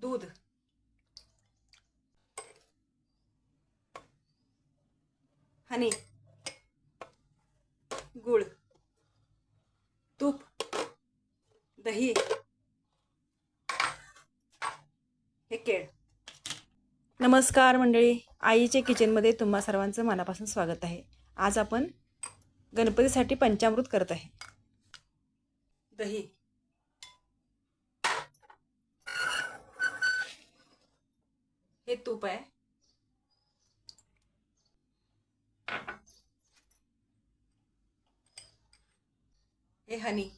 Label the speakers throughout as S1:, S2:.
S1: दूध, हनी, गुळ, तूप, दही, हे केळ. नमस्कार मंडळी, आईचे किचनमध्ये तुम्हा सर्वांचं मनापासून स्वागत आहे. आज आपण गणपतीसाठी पंचामृत करत आहे. दही, हे तूप आहे, हे हनी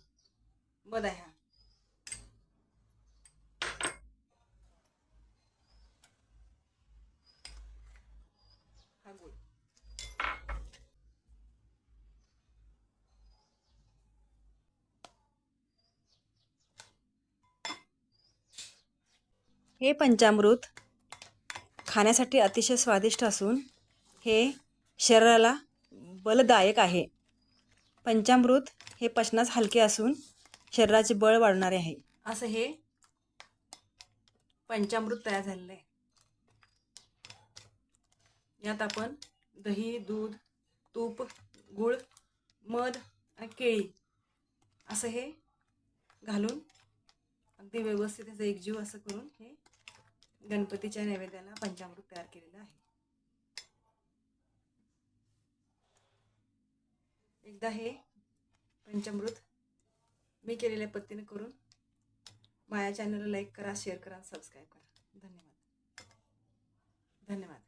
S1: मध आहे, हा गुळ. हे पंचामृत खाण्यासाठी अतिशय स्वादिष्ट असून हे शरीराला बलदायक आहे. पंचामृत हे पचनास हलके असून शरीराचे बळ वाढवणारे आहे. असं हे पंचामृत तयार झालेलं आहे. यात आपण दही, दूध, तूप, गुळ, मध आणि केळी असं हे घालून अगदी व्यवस्थित त्याचा एकजीव असं करून हे गणपतीच्या नैवेद्याला पंचामृत तयार केलेलं आहे. एकदा हे पंचामृत मी केलेल्या पद्धतीने करून माझ्या चॅनलला लाईक करा, शेअर करा, सबस्क्राईब करा. धन्यवाद.